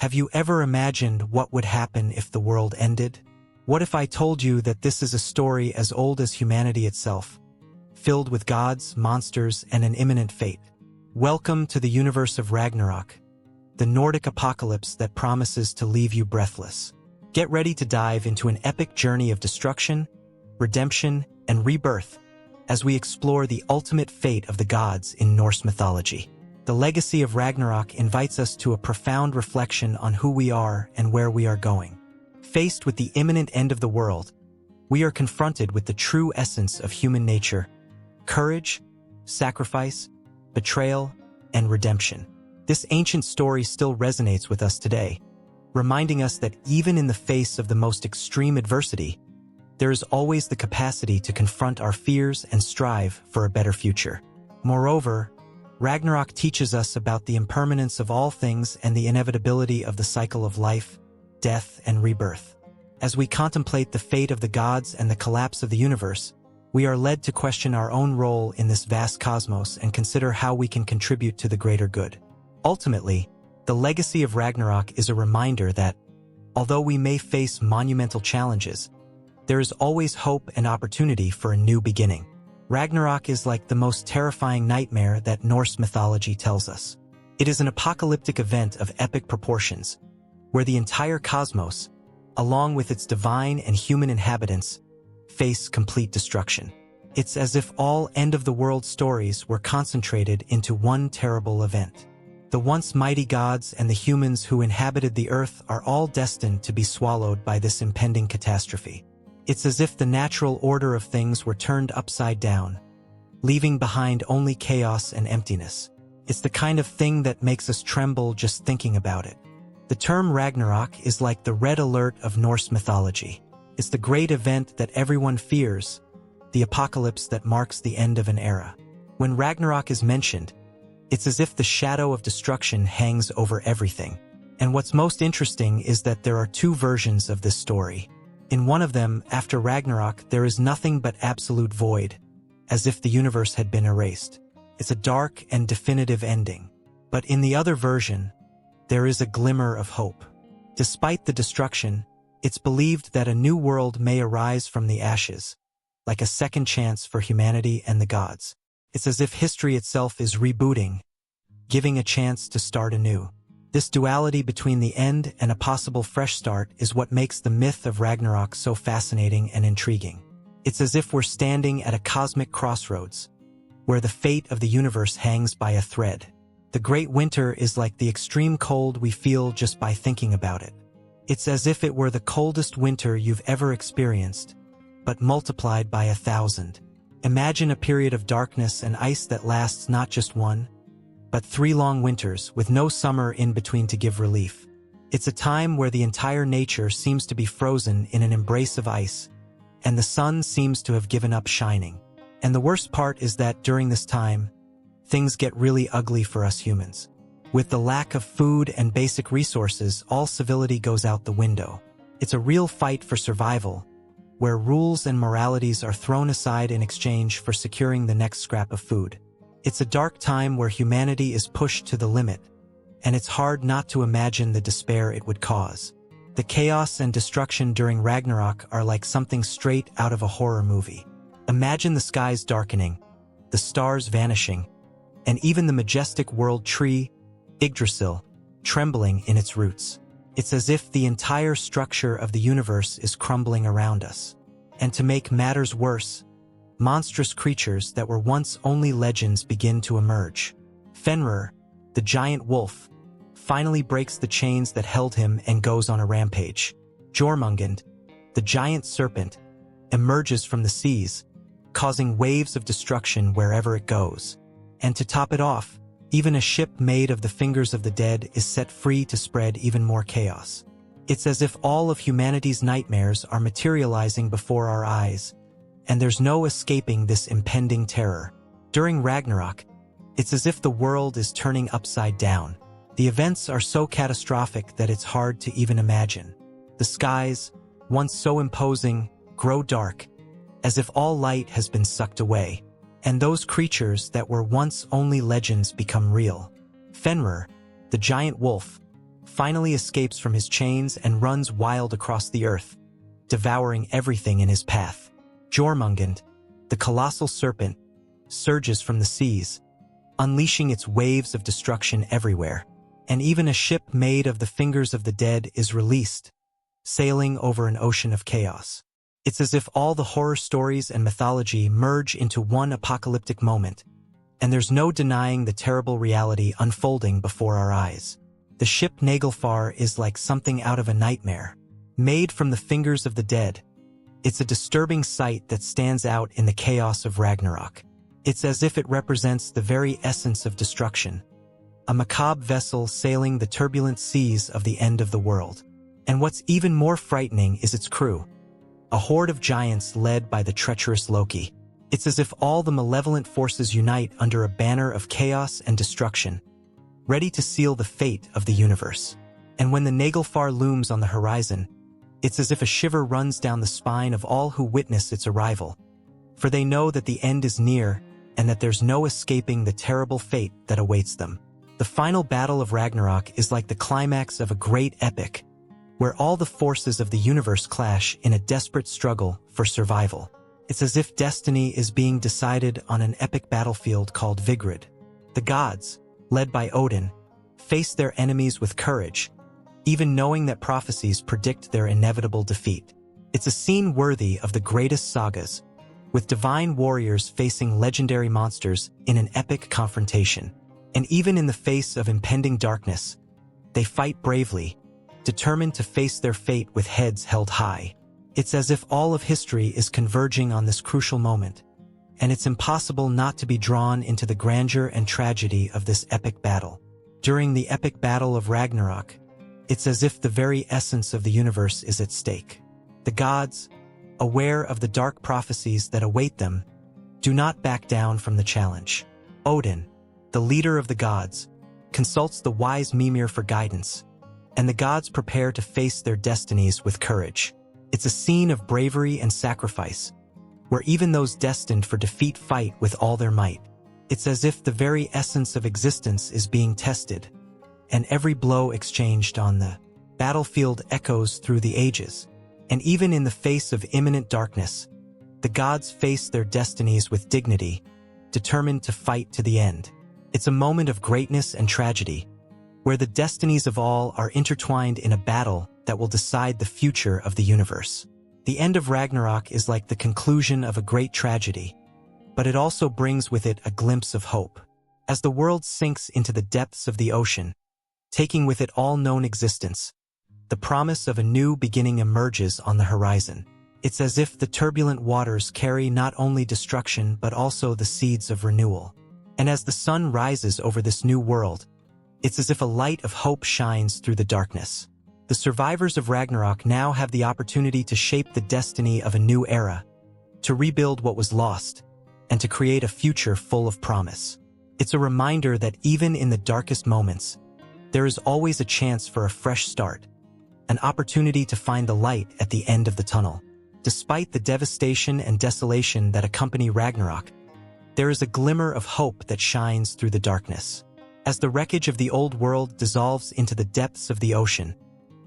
Have you ever imagined what would happen if the world ended? What if I told you that this is a story as old as humanity itself, filled with gods, monsters, and an imminent fate? Welcome to the universe of Ragnarok, the Nordic apocalypse that promises to leave you breathless. Get ready to dive into an epic journey of destruction, redemption, and rebirth as we explore the ultimate fate of the gods in Norse mythology. The legacy of Ragnarok invites us to a profound reflection on who we are and where we are going. Faced with the imminent end of the world, we are confronted with the true essence of human nature: courage, sacrifice, betrayal, and redemption. This ancient story still resonates with us today, reminding us that even in the face of the most extreme adversity, there is always the capacity to confront our fears and strive for a better future. Moreover, Ragnarok teaches us about the impermanence of all things and the inevitability of the cycle of life, death, and rebirth. As we contemplate the fate of the gods and the collapse of the universe, we are led to question our own role in this vast cosmos and consider how we can contribute to the greater good. Ultimately, the legacy of Ragnarok is a reminder that, although we may face monumental challenges, there is always hope and opportunity for a new beginning. Ragnarok is like the most terrifying nightmare that Norse mythology tells us. It is an apocalyptic event of epic proportions, where the entire cosmos, along with its divine and human inhabitants, face complete destruction. It's as if all end-of-the-world stories were concentrated into one terrible event. The once mighty gods and the humans who inhabited the earth are all destined to be swallowed by this impending catastrophe. It's as if the natural order of things were turned upside down, leaving behind only chaos and emptiness. It's the kind of thing that makes us tremble just thinking about it. The term Ragnarok is like the red alert of Norse mythology. It's the great event that everyone fears, the apocalypse that marks the end of an era. When Ragnarok is mentioned, it's as if the shadow of destruction hangs over everything. And what's most interesting is that there are two versions of this story. In one of them, after Ragnarok, there is nothing but absolute void, as if the universe had been erased. It's a dark and definitive ending. But in the other version, there is a glimmer of hope. Despite the destruction, it's believed that a new world may arise from the ashes, like a second chance for humanity and the gods. It's as if history itself is rebooting, giving a chance to start anew. This duality between the end and a possible fresh start is what makes the myth of Ragnarok so fascinating and intriguing. It's as if we're standing at a cosmic crossroads, where the fate of the universe hangs by a thread. The great winter is like the extreme cold we feel just by thinking about it. It's as if it were the coldest winter you've ever experienced, but multiplied by 1,000. Imagine a period of darkness and ice that lasts not just one, but 3 long winters with no summer in between to give relief. It's a time where the entire nature seems to be frozen in an embrace of ice, and the sun seems to have given up shining. And the worst part is that during this time, things get really ugly for us humans. With the lack of food and basic resources, all civility goes out the window. It's a real fight for survival, where rules and moralities are thrown aside in exchange for securing the next scrap of food. It's a dark time where humanity is pushed to the limit, and it's hard not to imagine the despair it would cause. The chaos and destruction during Ragnarok are like something straight out of a horror movie. Imagine the skies darkening, the stars vanishing, and even the majestic world tree, Yggdrasil, trembling in its roots. It's as if the entire structure of the universe is crumbling around us. And to make matters worse, monstrous creatures that were once only legends begin to emerge. Fenrir, the giant wolf, finally breaks the chains that held him and goes on a rampage. Jormungand, the giant serpent, emerges from the seas, causing waves of destruction wherever it goes. And to top it off, even a ship made of the fingers of the dead is set free to spread even more chaos. It's as if all of humanity's nightmares are materializing before our eyes, and there's no escaping this impending terror. During Ragnarok, it's as if the world is turning upside down. The events are so catastrophic that it's hard to even imagine. The skies, once so imposing, grow dark, as if all light has been sucked away. And those creatures that were once only legends become real. Fenrir, the giant wolf, finally escapes from his chains and runs wild across the earth, devouring everything in his path. Jormungand, the colossal serpent, surges from the seas, unleashing its waves of destruction everywhere. And even a ship made of the fingers of the dead is released, sailing over an ocean of chaos. It's as if all the horror stories and mythology merge into one apocalyptic moment, and there's no denying the terrible reality unfolding before our eyes. The ship Naglfar is like something out of a nightmare, made from the fingers of the dead. It's a disturbing sight that stands out in the chaos of Ragnarok. It's as if it represents the very essence of destruction, a macabre vessel sailing the turbulent seas of the end of the world. And what's even more frightening is its crew, a horde of giants led by the treacherous Loki. It's as if all the malevolent forces unite under a banner of chaos and destruction, ready to seal the fate of the universe. And when the Naglfar looms on the horizon, it's as if a shiver runs down the spine of all who witness its arrival, for they know that the end is near and that there's no escaping the terrible fate that awaits them. The final battle of Ragnarok is like the climax of a great epic, where all the forces of the universe clash in a desperate struggle for survival. It's as if destiny is being decided on an epic battlefield called Vigrid. The gods, led by Odin, face their enemies with courage, even knowing that prophecies predict their inevitable defeat. It's a scene worthy of the greatest sagas, with divine warriors facing legendary monsters in an epic confrontation. And even in the face of impending darkness, they fight bravely, determined to face their fate with heads held high. It's as if all of history is converging on this crucial moment, and it's impossible not to be drawn into the grandeur and tragedy of this epic battle. During the epic battle of Ragnarok, it's as if the very essence of the universe is at stake. The gods, aware of the dark prophecies that await them, do not back down from the challenge. Odin, the leader of the gods, consults the wise Mimir for guidance, and the gods prepare to face their destinies with courage. It's a scene of bravery and sacrifice, where even those destined for defeat fight with all their might. It's as if the very essence of existence is being tested, and every blow exchanged on the battlefield echoes through the ages. And even in the face of imminent darkness, the gods face their destinies with dignity, determined to fight to the end. It's a moment of greatness and tragedy, where the destinies of all are intertwined in a battle that will decide the future of the universe. The end of Ragnarok is like the conclusion of a great tragedy, but it also brings with it a glimpse of hope. As the world sinks into the depths of the ocean, taking with it all known existence, the promise of a new beginning emerges on the horizon. It's as if the turbulent waters carry not only destruction but also the seeds of renewal. And as the sun rises over this new world, it's as if a light of hope shines through the darkness. The survivors of Ragnarok now have the opportunity to shape the destiny of a new era, to rebuild what was lost, and to create a future full of promise. It's a reminder that even in the darkest moments, there is always a chance for a fresh start, an opportunity to find the light at the end of the tunnel. Despite the devastation and desolation that accompany Ragnarok, there is a glimmer of hope that shines through the darkness. As the wreckage of the old world dissolves into the depths of the ocean,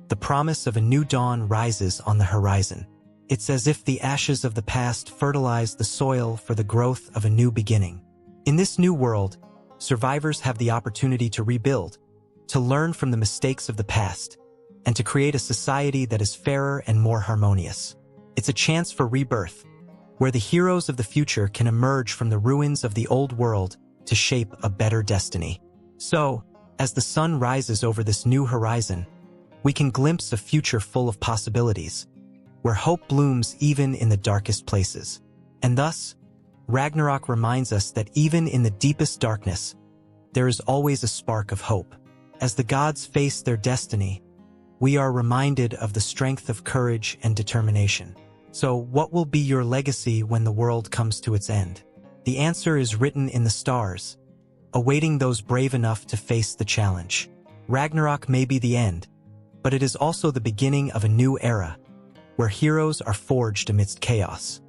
the promise of a new dawn rises on the horizon. It's as if the ashes of the past fertilize the soil for the growth of a new beginning. In this new world, survivors have the opportunity to rebuild, to learn from the mistakes of the past, and to create a society that is fairer and more harmonious. It's a chance for rebirth, where the heroes of the future can emerge from the ruins of the old world to shape a better destiny. So, as the sun rises over this new horizon, we can glimpse a future full of possibilities, where hope blooms even in the darkest places. And thus, Ragnarok reminds us that even in the deepest darkness, there is always a spark of hope. As the gods face their destiny, we are reminded of the strength of courage and determination. So, what will be your legacy when the world comes to its end? The answer is written in the stars, awaiting those brave enough to face the challenge. Ragnarok may be the end, but it is also the beginning of a new era, where heroes are forged amidst chaos.